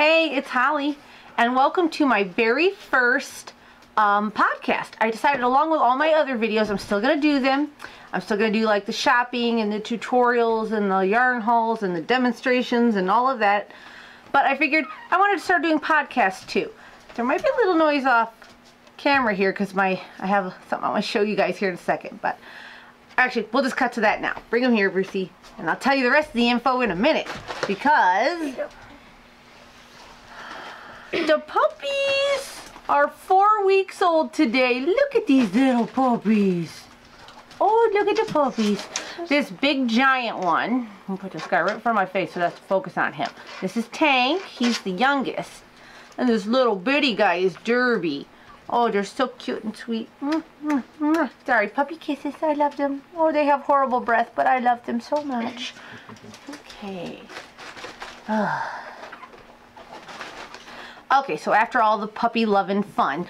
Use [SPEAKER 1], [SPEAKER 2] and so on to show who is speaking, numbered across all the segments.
[SPEAKER 1] Hey, it's Holly, and welcome to my very first podcast. I decided, along with all my other videos, I'm still going to do them. I'm still going to do like the shopping and the tutorials and the yarn hauls and the demonstrations and all of that. But I figured I wanted to start doing podcasts too. There might be a little noise off camera here because I have something I want to show you guys here in a second. But actually, we'll just cut to that now. Bring them here, Brucey. And I'll tell you the rest of the info in a minute because the puppies are 4 weeks old today. Look at these little puppies. Oh, look at the puppies. This big giant one, I'll put this guy right in front of my face so that's to focus on him. This is Tank. He's the youngest. And this little bitty guy is Derby. Oh, they're so cute and sweet. Sorry, puppy kisses. I love them. Oh, they have horrible breath, but I love them so much. Okay. Okay, so after all the puppy love and fun,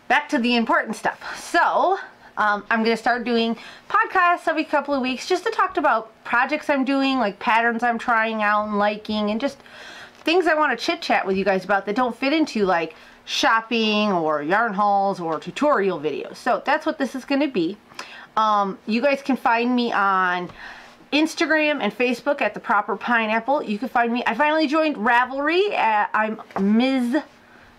[SPEAKER 1] back to the important stuff. So, I'm going to start doing podcasts every couple of weeks just to talk about projects I'm doing, like patterns I'm trying out and liking, and just things I want to chit-chat with you guys about that don't fit into like shopping or yarn hauls or tutorial videos. So that's what this is going to be. You guys can find me on Instagram and Facebook at The Proper Pineapple. You can find me. I finally joined Ravelry. I'm Ms.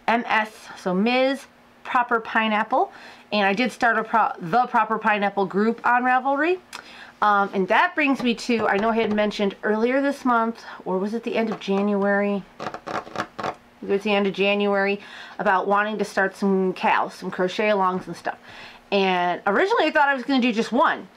[SPEAKER 1] MS, so Ms. Proper Pineapple, and I did start the Proper Pineapple group on Ravelry. And that brings me to, I know I had mentioned earlier this month, or was it the end of January? It was the end of January, about wanting to start some cows, some crochet alongs and stuff. And originally I thought I was going to do just one.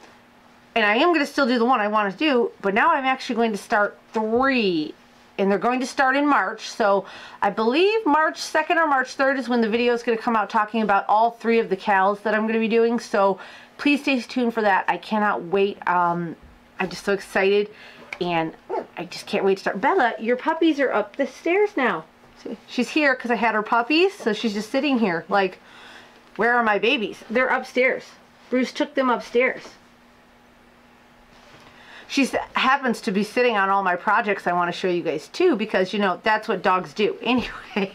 [SPEAKER 1] And I am going to still do the one I want to do, but now I'm actually going to start 3. And they're going to start in March. So I believe March 2nd or March 3rd is when the video is going to come out talking about all 3 of the cows that I'm going to be doing. So please stay tuned for that. I cannot wait. I'm just so excited. And I just can't wait to start. Bella, your puppies are up the stairs now. See, she's here because I had her puppies. So she's just sitting here like, where are my babies? They're upstairs. Bruce took them upstairs. She happens to be sitting on all my projects I want to show you guys too, because you know that's what dogs do. Anyways,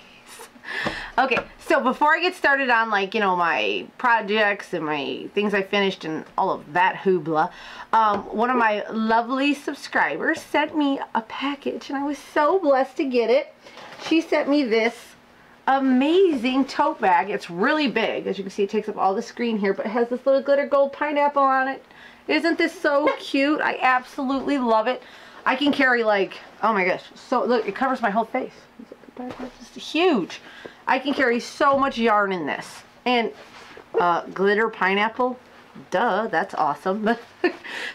[SPEAKER 1] okay, so before I get started on like, you know, my projects and my things I finished and all of that hoopla, one of my lovely subscribers sent me a package and I was so blessed to get it. She sent me this amazing tote bag. It's really big. As you can see, it takes up all the screen here, but it has this little glitter gold pineapple on it. Isn't this so cute? I absolutely love it. I can carry like, oh my gosh, so look, it covers my whole face. It's huge. I can carry so much yarn in this. And glitter pineapple, duh, that's awesome.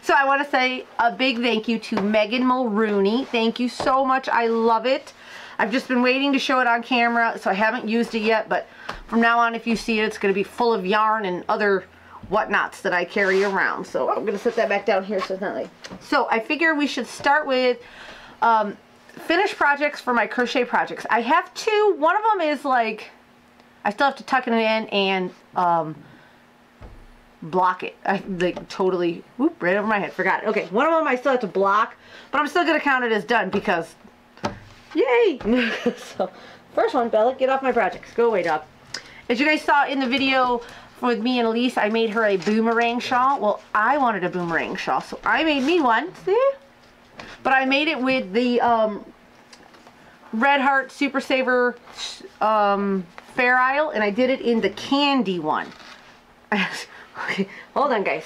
[SPEAKER 1] So I want to say a big thank you to Megan Mulrooney. Thank you so much. I love it. I've just been waiting to show it on camera, so I haven't used it yet, but from now on, if you see it, it's going to be full of yarn and other whatnots that I carry around. So I'm going to set that back down here so it's not like... So I figure we should start with finished projects for my crochet projects. I have 2. One of them is like, I still have to tuck it in and block it. I like totally, whoop, right over my head, forgot it. Okay, one of them I still have to block, but I'm still going to count it as done because, yay! So, first one, Bella, get off my projects. Go away, dog. As you guys saw in the video with me and Elise, I made her a boomerang shawl. Well, I wanted a boomerang shawl, so I made me one. See? But I made it with the Red Heart Super Saver Fair Isle, and I did it in the candy one. Okay, hold on, guys.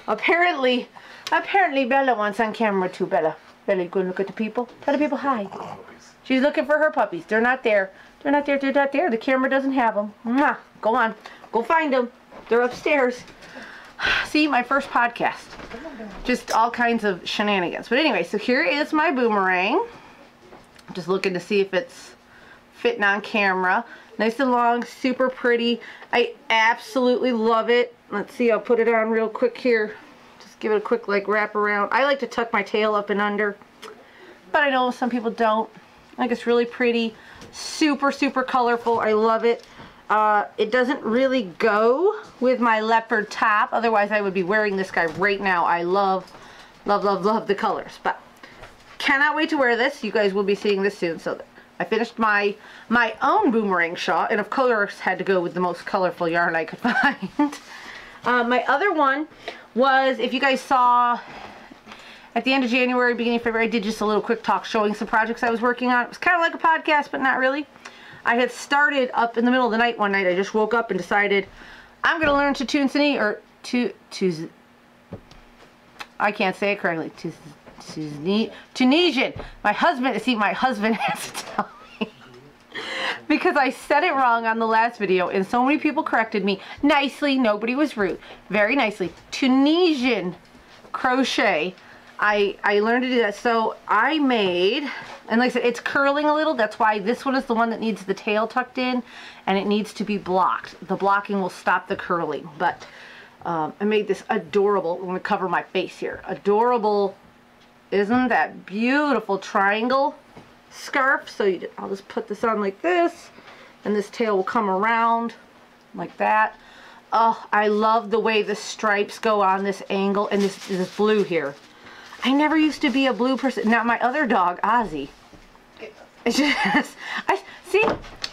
[SPEAKER 1] Apparently Bella wants on camera too. Bella, you go look at the people. Tell the people hi. She's looking for her puppies. They're not there. They're not there. They're not there. The camera doesn't have them. Mwah. Go on. Go find them. They're upstairs. See, my first podcast. Just all kinds of shenanigans. But anyway, so here is my boomerang. I'm just looking to see if it's fitting on camera. Nice and long, super pretty. I absolutely love it. Let's see, I'll put it on real quick here. Just give it a quick like wrap around. I like to tuck my tail up and under, but I know some people don't. I think it's really pretty. Super, super colorful. I love it. It doesn't really go with my leopard top. Otherwise, I would be wearing this guy right now. I love, love, love, love the colors. But cannot wait to wear this. You guys will be seeing this soon. So I finished my own boomerang shawl, and of course had to go with the most colorful yarn I could find. My other one was, if you guys saw at the end of January, beginning of February, I did just a little quick talk showing some projects I was working on. It was kind of like a podcast, but not really. I had started up in the middle of the night one night. I just woke up and decided I'm going to learn to I can't say it correctly. Tunisian. My husband has to tell me. Because I said it wrong on the last video and so many people corrected me nicely. Nobody was rude. Very nicely. Tunisian crochet. I learned to do that. So I made, and like I said, it's curling a little. That's why this one is the one that needs the tail tucked in, and it needs to be blocked. The blocking will stop the curling. But I made this adorable, I'm going to cover my face here, adorable, isn't that beautiful triangle scarf. So I'll just put this on like this, and this tail will come around like that. Oh, I love the way the stripes go on this angle, and this blue here. I never used to be a blue person. Now my other dog, Ozzy, it's just,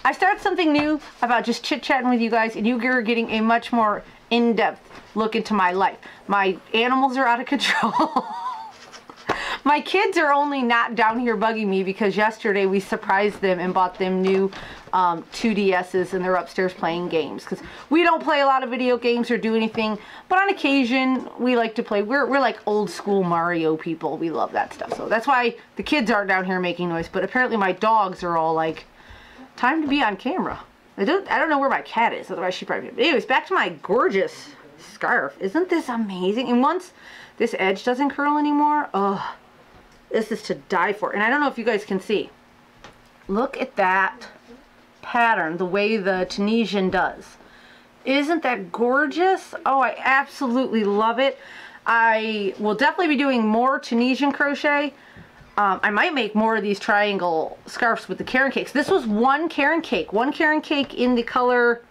[SPEAKER 1] I started something new about just chit-chatting with you guys, and you are getting a much more in-depth look into my life. My animals are out of control. My kids are only not down here bugging me because yesterday we surprised them and bought them new 2DSs, and they're upstairs playing games because we don't play a lot of video games or do anything, but on occasion we like to play. We're like old school Mario people. We love that stuff. So that's why the kids aren't down here making noise, but apparently my dogs are all like, time to be on camera. I don't know where my cat is, otherwise she'd probably be. But anyways, back to my gorgeous scarf. Isn't this amazing? And once this edge doesn't curl anymore, oh, this is to die for. And I don't know if you guys can see. Look at that pattern, the way the Tunisian does. Isn't that gorgeous? Oh, I absolutely love it. I will definitely be doing more Tunisian crochet. I might make more of these triangle scarves with the Karen cakes. This was one Karen cake in the color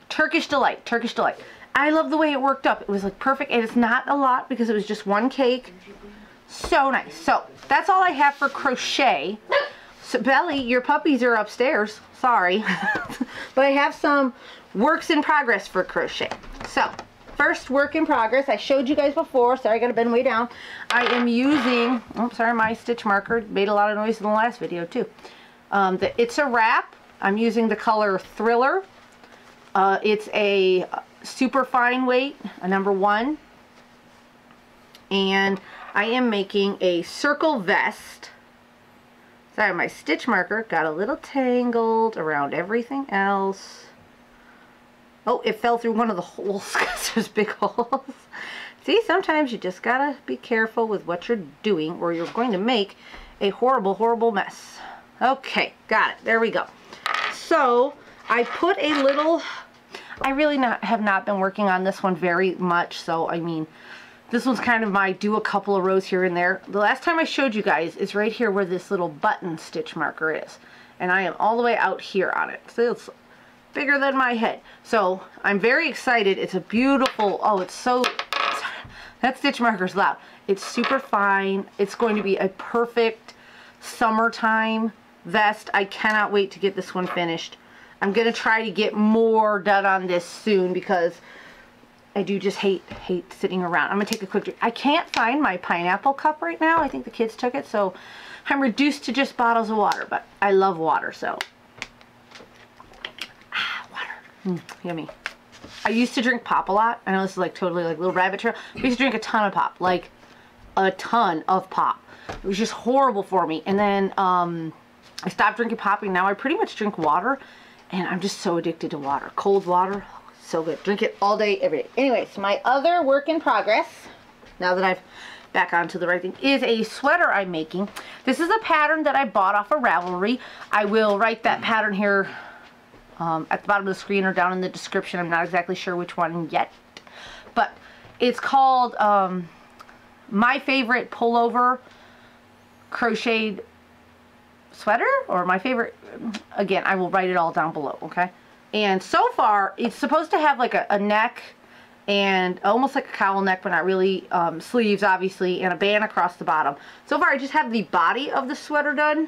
[SPEAKER 1] Turkish Delight. Turkish Delight. I love the way it worked up. It was like perfect, and it's not a lot because it was just one cake. So nice. So that's all I have for crochet. So Belly, your puppies are upstairs. Sorry. But I have some works in progress for crochet. So first work in progress, I showed you guys before. Sorry, I gotta bend way down. I am using, oh sorry, my stitch marker made a lot of noise in the last video too. It's a wrap. I'm using the color Thriller. It's a super fine weight, a #1. And I am making a circle vest. Sorry, my stitch marker got a little tangled around everything else. Oh, it fell through one of the holes because there's big holes. See, sometimes you just gotta be careful with what you're doing or you're going to make a horrible, horrible mess. Okay, got it. There we go. So, I put a little... I really have not been working on this one very much, so I mean, this one's kind of my do a couple of rows here and there. The last time I showed you guys is right here where this little button stitch marker is. And I am all the way out here on it. So it's bigger than my head. So I'm very excited. It's a beautiful, oh, it's so, that stitch marker's loud. It's super fine. It's going to be a perfect summertime vest. I cannot wait to get this one finished. I'm going to try to get more done on this soon because I do just hate sitting around. I'm going to take a quick drink. I can't find my pineapple cup right now. I think the kids took it, so I'm reduced to just bottles of water, but I love water, so. Water. Yummy. I used to drink pop a lot. I know this is like totally like a little rabbit trail. I used to drink a ton of pop, like a ton of pop. It was just horrible for me. And then I stopped drinking pop, and now I pretty much drink water. And I'm just so addicted to water. Cold water, so good. Drink it all day, every day. Anyways, my other work in progress, now that I've back onto the right thing, is a sweater I'm making. This is a pattern that I bought off of Ravelry. I will write that pattern here at the bottom of the screen or down in the description. I'm not exactly sure which one yet. But it's called My Favorite Pullover Crocheted Sweater, or my favorite, again, I will write it all down below, okay? And so far, it's supposed to have like a neck and almost like a cowl neck, but not really, sleeves obviously, and a band across the bottom. So far I just have the body of the sweater done.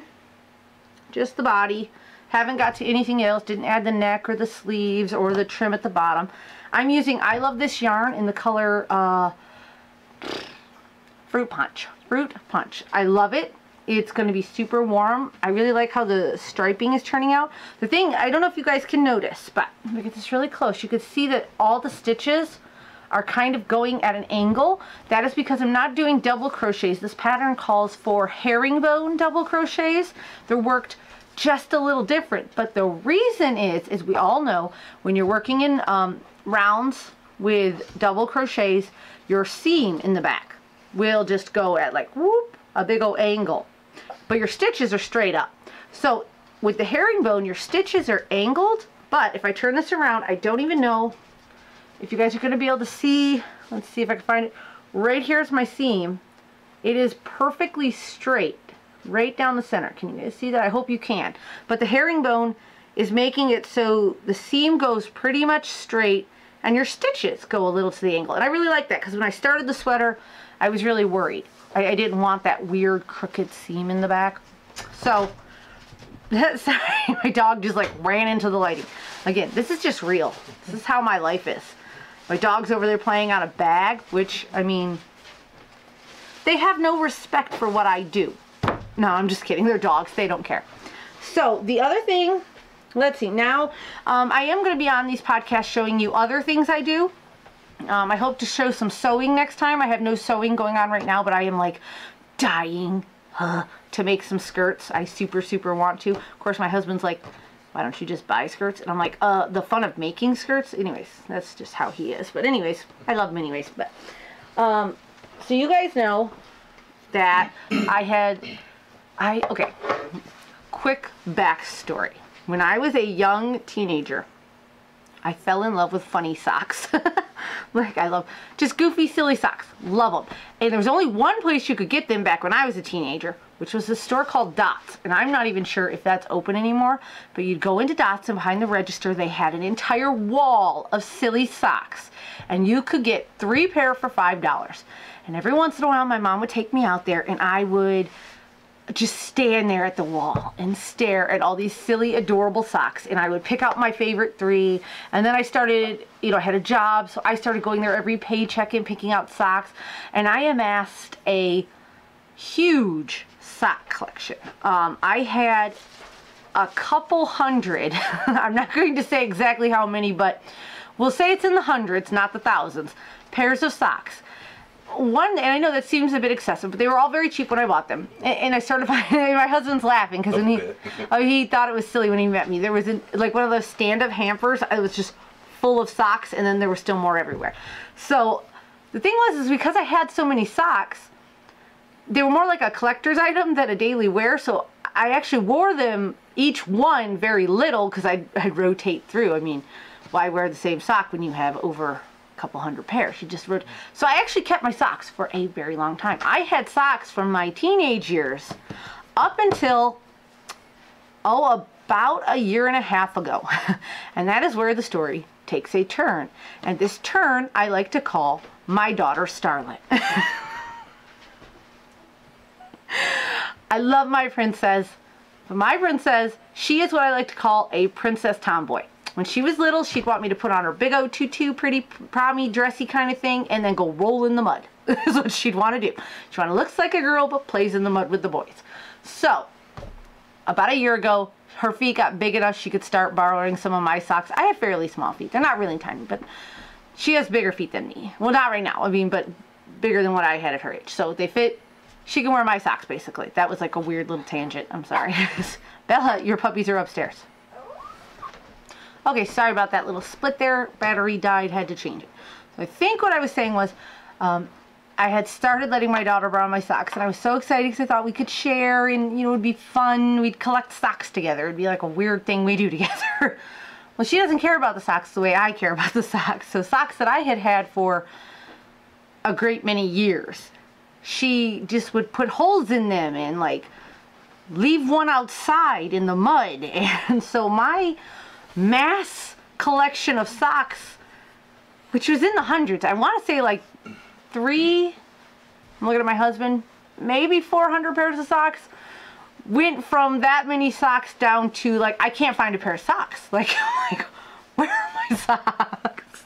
[SPEAKER 1] just the body. Haven't got to anything else. Didn't add the neck or the sleeves or the trim at the bottom. I'm using I Love This yarn in the color Fruit Punch. Fruit Punch. I love it. It's going to be super warm. I really like how the striping is turning out. The thing, I don't know if you guys can notice, but if I get this really close, you can see that all the stitches are kind of going at an angle. That is because I'm not doing double crochets. This pattern calls for herringbone double crochets. They're worked just a little different, but the reason is we all know when you're working in rounds with double crochets, your seam in the back will just go at like whoop, a big old angle, but your stitches are straight up. So with the herringbone, your stitches are angled, but if I turn this around, I don't even know if you guys are going to be able to see. Let's see if I can find it. Right here's my seam. It is perfectly straight right down the center. Can you guys see that? I hope you can. But the herringbone is making it so the seam goes pretty much straight and your stitches go a little to the angle. And I really like that because when I started the sweater, I was really worried. I didn't want that weird crooked seam in the back. So, sorry, my dog just like ran into the lighting. Again, this is just real. This is how my life is. My dog's over there playing on a bag, which, I mean, they have no respect for what I do. No, I'm just kidding. They're dogs. They don't care. So, the other thing, let's see. Now, I am going to be on these podcasts showing you other things I do. I hope to show some sewing next time. I have no sewing going on right now, but I am like dying to make some skirts. I super want to. Of course, my husband's like, why don't you just buy skirts? And I'm like, the fun of making skirts. Anyways, that's just how he is. But anyways, I love him anyways. But so you guys know that okay, quick backstory. When I was a young teenager, I fell in love with funny socks. Like, I love just goofy, silly socks. Love them. And there was only one place you could get them back when I was a teenager, which was a store called Dots. And I'm not even sure if that's open anymore, but you'd go into Dots and behind the register, they had an entire wall of silly socks. And you could get 3 pair for $5. And every once in a while, my mom would take me out there and I would just stand there at the wall and stare at all these silly, adorable socks. And I would pick out my favorite 3. And then I started, you know, I had a job, so I started going there every paycheck and picking out socks. And I amassed a huge sock collection. I had a couple hundred, I'm not going to say exactly how many, but we'll say it's in the hundreds, not the thousands, pairs of socks. And I know that seems a bit excessive, but they were all very cheap when I bought them. And I started finding, my husband's laughing because he thought it was silly when he met me. There was like one of those stand-up hampers. It was just full of socks, and then there were still more everywhere. So the thing was, is because I had so many socks, they were more like a collector's item than a daily wear. So I actually wore them, each one, very little because I'd rotate through. I mean, why wear the same sock when you have over couple hundred pairs? You just wrote. So I actually kept my socks for a very long time. I had socks from my teenage years up until about a year and a half ago. And that is where the story takes a turn. And this turn I like to call my daughter Starlet. I love my princess, but my princess, she is what I like to call a princess tomboy. When she was little, she'd want me to put on her big old tutu, pretty, prommy, dressy kind of thing, and then go roll in the mud. Is what she'd want to do. She want to look like a girl, but plays in the mud with the boys. So, about a year ago, her feet got big enough she could start borrowing some of my socks. I have fairly small feet. They're not really tiny, but she has bigger feet than me. Well, not right now, I mean, but bigger than what I had at her age. So they fit. She can wear my socks, basically. That was like a weird little tangent. I'm sorry. Bella, your puppies are upstairs. Okay, sorry about that little split there. Battery died, had to change it. So I think what I was saying was, I had started letting my daughter borrow my socks, and I was so excited because I thought we could share, and, you know, it'd be fun. We'd collect socks together. It'd be like a weird thing we do together. Well, she doesn't care about the socks the way I care about the socks. So socks that I had had for a great many years, she just would put holes in them and, like, leave one outside in the mud. And so my mass collection of socks, which was in the hundreds, I want to say like I'm looking at my husband, maybe 400 pairs of socks, went from that many socks down to like, I can't find a pair of socks. Like, where are my socks?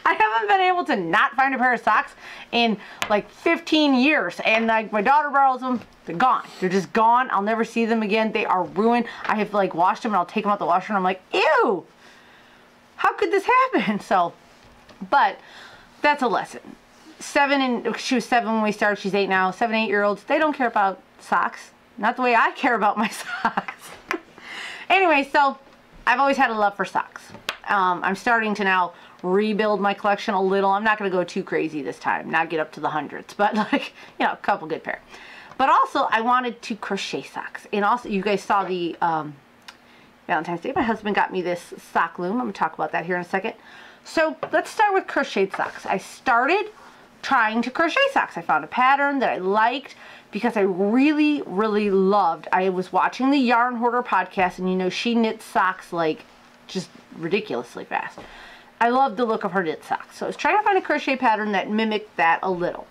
[SPEAKER 1] I haven't been able to not find a pair of socks in like 15 years. And like my daughter borrows them, they're gone. They're just gone. I'll never see them again. They are ruined. I have like washed them and I'll take them out the washer and I'm like, ew, how could this happen? So, but that's a lesson. She was 7 when we started. She's 8 now. 7, 8-year-olds, they don't care about socks. Not the way I care about my socks. Anyway, so I've always had a love for socks. I'm starting to now rebuild my collection a little. I'm not going to go too crazy this time, not get up to the hundreds, but like, you know, a couple good pair. But also I wanted to crochet socks. And also you guys saw the Valentine's Day. My husband got me this sock loom. I'm going to talk about that here in a second. So let's start with crocheted socks. I started trying to crochet socks. I found a pattern that I liked because I really, really loved. I was watching the Yarn Hoarder podcast, and you know, she knits socks like just ridiculously fast. I loved the look of her knit socks. So I was trying to find a crochet pattern that mimicked that a little.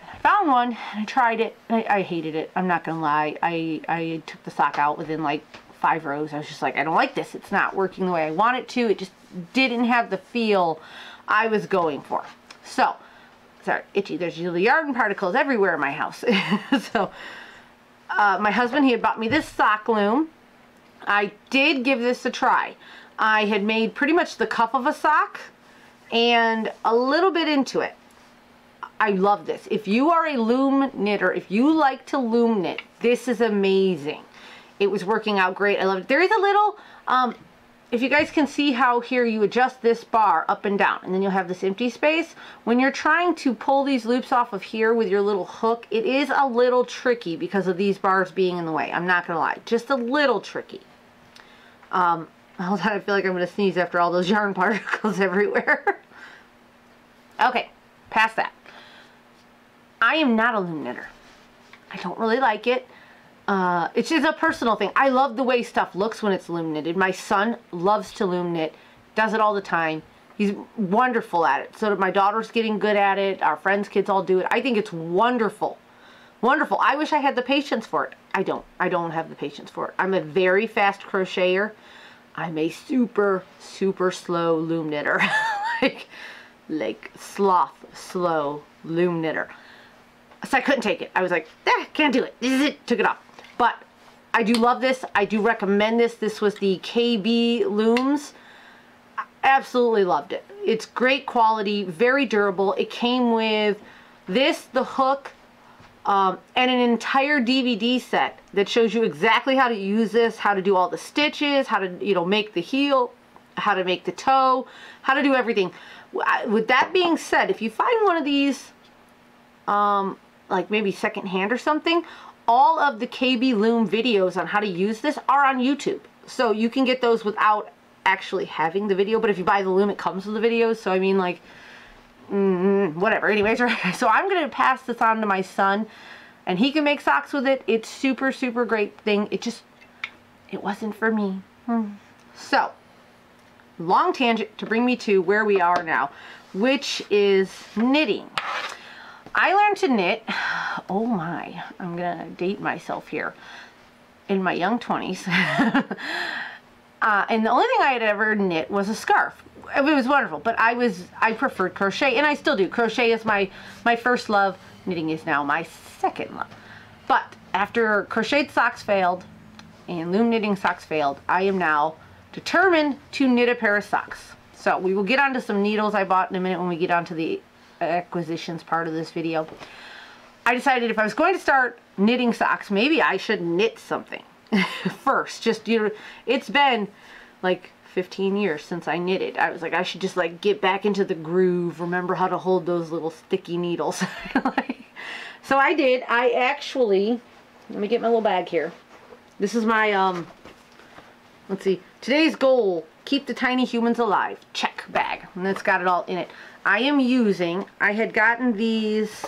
[SPEAKER 1] And I found one and I tried it. And I hated it. I'm not going to lie. I took the sock out within like 5 rows. I was just like, I don't like this. It's not working the way I want it to. It just didn't have the feel I was going for. So, sorry, itchy. There's usually yarn particles everywhere in my house. So, my husband, he had bought me this sock loom. I did give this a try. I had made pretty much the cuff of a sock and a little bit into it. I love this. If you are a loom knitter, if you like to loom knit, this is amazing. It was working out great. I love it. There is a little, if you guys can see how here you adjust this bar up and down, and then you'll have this empty space. When you're trying to pull these loops off of here with your little hook, it is a little tricky because of these bars being in the way. I'm not going to lie. Just a little tricky. Hold on, I feel like I'm going to sneeze after all those yarn particles everywhere. Okay, past that. I am not a loom knitter. I don't really like it. It's just a personal thing. I love the way stuff looks when it's loom knitted. My son loves to loom knit, does it all the time. He's wonderful at it. So my daughter's getting good at it. Our friends' kids all do it. I think it's wonderful. Wonderful. I wish I had the patience for it. I don't. I don't have the patience for it. I'm a very fast crocheter. I'm a super, super slow loom knitter. like slow loom knitter. So I couldn't take it. I was like, can't do it. This is it. Took it off. But I do love this. I do recommend this. This was the KB looms. I absolutely loved it. It's great quality, very durable. It came with this, the hook, and an entire DVD set that shows you exactly how to use this, how to do all the stitches, how to, you know, make the heel, how to make the toe, how to do everything. With that being said, if you find one of these, like maybe secondhand or something, all of the KB Loom videos on how to use this are on YouTube. So you can get those without actually having the video, but if you buy the loom, it comes with the videos. So I mean, like, whatever. Anyways, so I'm going to pass this on to my son, and he can make socks with it. It's super, super great thing. It wasn't for me. So, long tangent to bring me to where we are now, which is knitting. I learned to knit, oh my, I'm going to date myself here, in my young 20s. And the only thing I had ever knit was a scarf. It was wonderful, but I preferred crochet, and I still do. Crochet is my first love. Knitting is now my second love. But after crocheted socks failed and loom knitting socks failed, I am now determined to knit a pair of socks. So we will get onto some needles I bought in a minute when we get onto the acquisitions part of this video. I decided if I was going to start knitting socks, maybe I should knit something first. Just, you know, it's been like 15 years since I knitted. I was like, I should just like get back into the groove, remember how to hold those little sticky needles. So I did. I actually, let me get my little bag here. This is my, let's see, today's goal, keep the tiny humans alive. Check bag. And it's got it all in it. I am using, I had gotten these,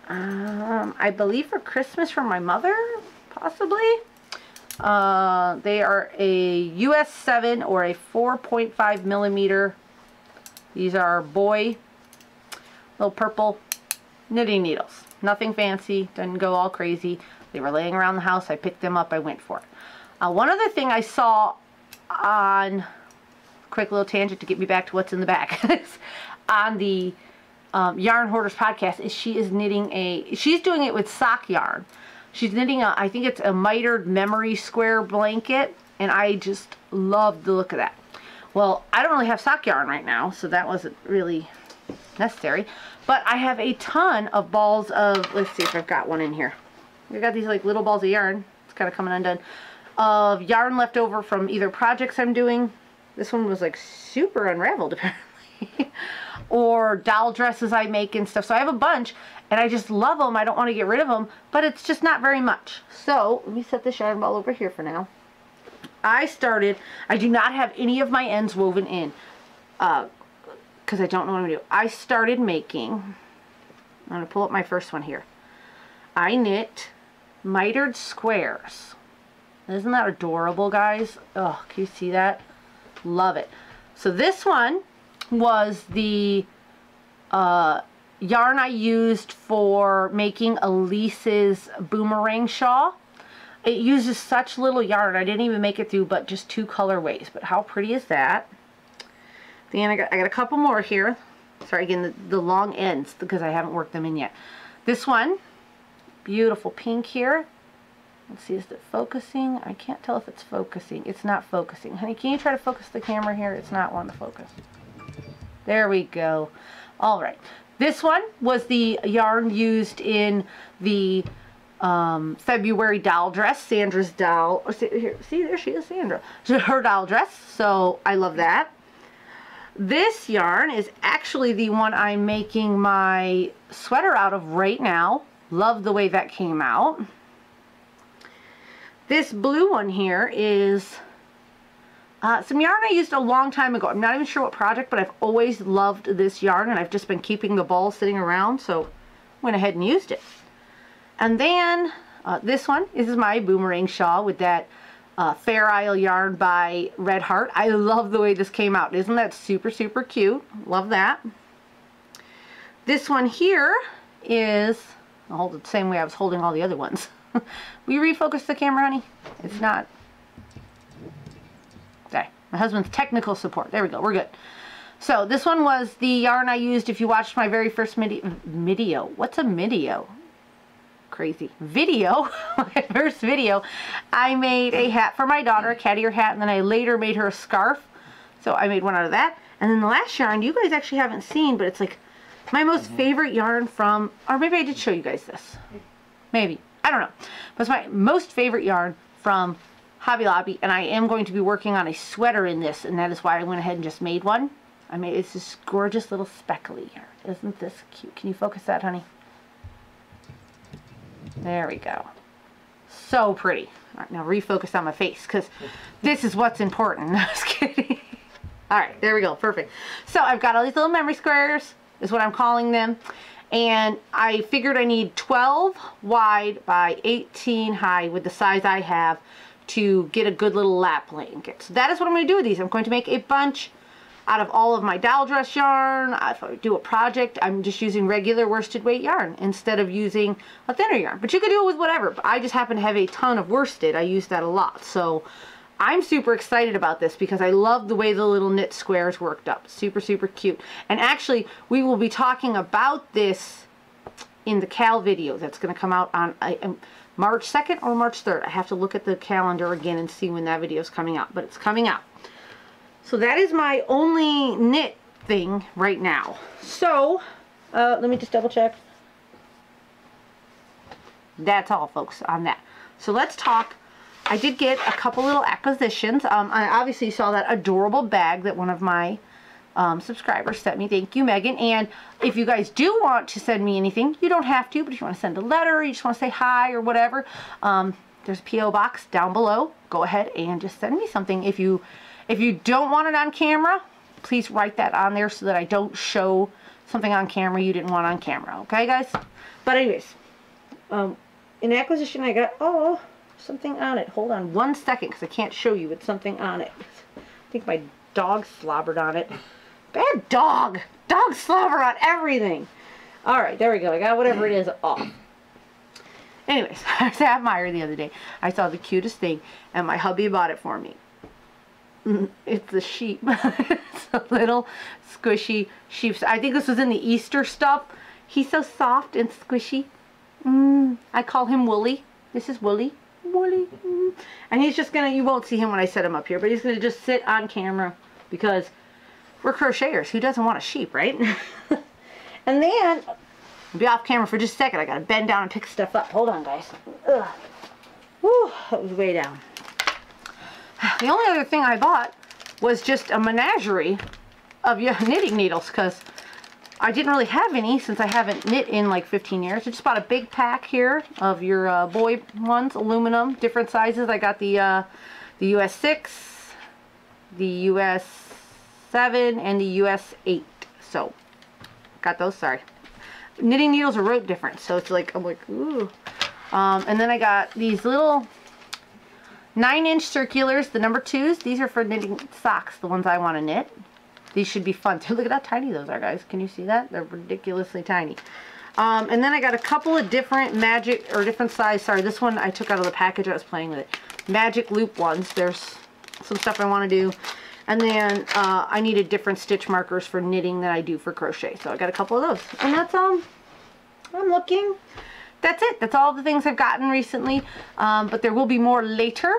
[SPEAKER 1] I believe for Christmas from my mother, possibly. They are a US 7 or a 4.5 millimeter. These are boy, little purple knitting needles. Nothing fancy, doesn't go all crazy. They were laying around the house. I picked them up. I went for it. One other thing I saw on, quick little tangent to get me back to what's in the back, on the Yarn Hoarders podcast, is she is knitting she's doing it with sock yarn. She's knitting I think it's a mitered memory square blanket, and I just love the look of that. Well, I don't really have sock yarn right now, so that wasn't really necessary. But I have a ton of balls of, let's see if I've got one in here. I've got these like little balls of yarn. It's kind of coming undone. Of yarn left over from either projects I'm doing. This one was like super unraveled apparently. Or doll dresses I make and stuff. So I have a bunch and I just love them. I don't want to get rid of them, but it's just not very much. So let me set this yarn ball over here for now. I do not have any of my ends woven in because I don't know what I'm going to do. I started making, I'm going to pull up my first one here. I knit mitered squares. Isn't that adorable, guys? Oh, can you see that? Love it. So this one was the yarn I used for making Elise's Boomerang shawl. It uses such little yarn. I didn't even make it through but just 2 colorways. But how pretty is that? Then I got a couple more here. Sorry, again, the long ends because I haven't worked them in yet. This one, beautiful pink here. Let's see, is it focusing? I can't tell if it's focusing. It's not focusing. Honey, can you try to focus the camera here? It's not wanting to focus. There we go. All right. This one was the yarn used in the February doll dress, Sandra's doll. Oh, see, there she is, Sandra. Her doll dress. So I love that. This yarn is actually the one I'm making my sweater out of right now. Love the way that came out. This blue one here is some yarn I used a long time ago. I'm not even sure what project, but I've always loved this yarn, and I've just been keeping the balls sitting around, so went ahead and used it. And then this one, this is my Boomerang shawl with that Fair Isle yarn by Red Heart. I love the way this came out. Isn't that super, super cute? Love that. This one here is, I'll hold it the same way I was holding all the other ones. Will you refocus the camera, honey? It's not. Okay, my husband's technical support. There we go, we're good. So this one was the yarn I used if you watched my very first video. What's a video? Crazy. Video. My first video. I made a hat for my daughter, a cat ear hat, and then I later made her a scarf. So I made one out of that. And then the last yarn, you guys actually haven't seen, but it's like my most favorite yarn from, or maybe I did show you guys this. Maybe. I don't know. But it's my most favorite yarn from Hobby Lobby, and I am going to be working on a sweater in this, and that is why I went ahead and just made one. I made, it's this gorgeous little speckly yarn. Isn't this cute? Can you focus that, honey? There we go. So pretty. All right, now refocus on my face, because this is what's important. No, I was kidding. All right, there we go. Perfect. So I've got all these little memory squares, is what I'm calling them. And I figured I need 12 wide by 18 high with the size I have to get a good little lap blanket. So that is what I'm going to do with these. I'm going to make a bunch out of all of my doll dress yarn. If I do a project, I'm just using regular worsted weight yarn instead of using a thinner yarn. But you could do it with whatever. But I just happen to have a ton of worsted. I use that a lot. So I'm super excited about this because I love the way the little knit squares worked up. Super, super cute. And actually, we will be talking about this in the Cal video that's going to come out on March 2nd or March 3rd. I have to look at the calendar again and see when that video is coming out. But it's coming out. So that is my only knit thing right now. So, let me just double check. That's all, folks, on that. So let's talk. I did get a couple little acquisitions. I obviously saw that adorable bag that one of my subscribers sent me. Thank you, Megan. And if you guys do want to send me anything, you don't have to, but if you want to send a letter, or you just want to say hi or whatever, there's a P.O. box down below. Go ahead and just send me something. If you don't want it on camera, please write that on there so that I don't show something on camera you didn't want on camera. Okay, guys? But anyways, in acquisition I got, oh, something on it. Hold on 1 second because I can't show you with something on it. I think my dog slobbered on it. Bad dog! Dog slobber on everything! Alright, there we go. I got whatever it is off. Anyways, I was at Meijer the other day. I saw the cutest thing, and my hubby bought it for me. It's a sheep. It's a little squishy sheep. I think this was in the Easter stuff. He's so soft and squishy. I call him Wooly. This is Wooly. Wooly. And he's just gonna, you won't see him when I set him up here, but he's gonna just sit on camera because we're crocheters. Who doesn't want a sheep, right? And then, I'll be off camera for just a second. I gotta bend down and pick stuff up. Hold on, guys. Ugh. Whew, that was way down. The only other thing I bought was just a menagerie of knitting needles, because I didn't really have any since I haven't knit in like 15 years. I just bought a big pack here of your boy ones, aluminum, different sizes. I got the US 6, the US 7, and the US 8. So, got those, sorry. Knitting needles are rope different, so it's like, I'm like, ooh. And then I got these little 9-inch circulars, the number 2s. These are for knitting socks, the ones I want to knit. These should be fun too. Look at how tiny those are, guys. Can you see that? They're ridiculously tiny. And then I got a couple of different magic, or different size, sorry, this one I took out of the package. I was playing with it. Magic loop ones. There's some stuff I want to do. And then I needed different stitch markers for knitting that I do for crochet. So I got a couple of those. And that's, I'm looking. That's it. That's all the things I've gotten recently. But there will be more later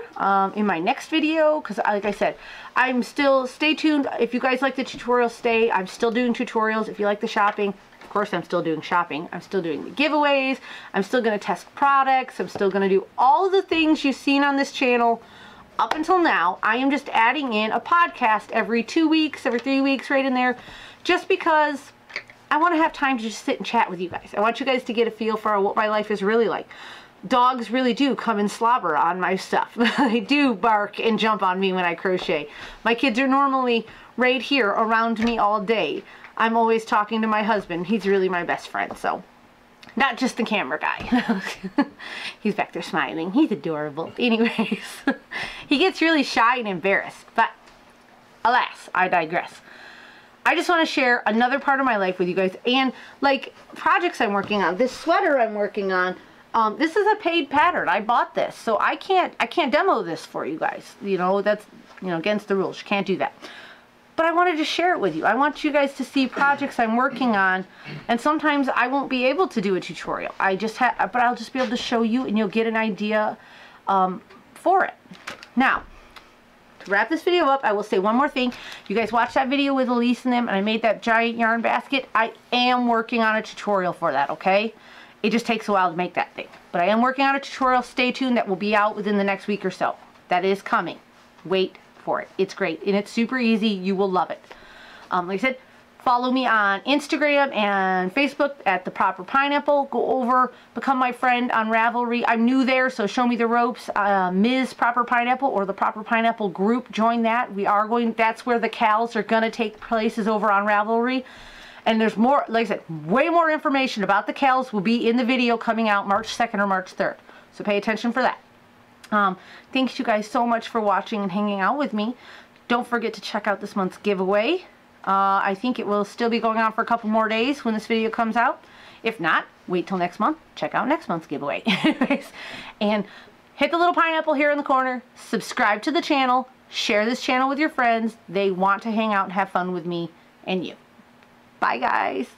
[SPEAKER 1] in my next video. Because like I said, I'm still, stay tuned. If you guys like the tutorials, stay. I'm still doing tutorials. If you like the shopping, of course I'm still doing shopping. I'm still doing the giveaways. I'm still going to test products. I'm still going to do all the things you've seen on this channel up until now. I am just adding in a podcast every 2 weeks, every 3 weeks, right in there. Just because I want to have time to just sit and chat with you guys. I want you guys to get a feel for what my life is really like. Dogs really do come and slobber on my stuff. They do bark and jump on me when I crochet. My kids are normally right here around me all day. I'm always talking to my husband. He's really my best friend, so not just the camera guy. He's back there smiling. He's adorable. Anyways, he gets really shy and embarrassed, but alas, I digress. I just want to share another part of my life with you guys, and like projects I'm working on. This sweater I'm working on, this is a paid pattern. I bought this, so I can't demo this for you guys. You know, that's, you know, against the rules. You can't do that. But I wanted to share it with you. I want you guys to see projects I'm working on, and sometimes I won't be able to do a tutorial. But I'll just be able to show you, and you'll get an idea for it. Now, to wrap this video up, I will say one more thing. You guys watched that video with Elise and them, and I made that giant yarn basket. I am working on a tutorial for that, okay? It just takes a while to make that thing. But I am working on a tutorial. Stay tuned. That will be out within the next week or so. That is coming. Wait for it. It's great, and it's super easy. You will love it. Like I said, follow me on Instagram and Facebook at The Proper Pineapple. Go over, become my friend on Ravelry. I'm new there, so show me the ropes. Ms. Proper Pineapple or the Proper Pineapple group, join that. We are going, that's where the cows are going to take places over on Ravelry. And there's more, like I said, way more information about the cows will be in the video coming out March 2nd or March 3rd. So pay attention for that. Thanks you guys so much for watching and hanging out with me. Don't forget to check out this month's giveaway. I think it will still be going on for a couple more days when this video comes out. If not, wait till next month. Check out next month's giveaway. And hit the little pineapple here in the corner. Subscribe to the channel. Share this channel with your friends. They want to hang out and have fun with me and you. Bye, guys.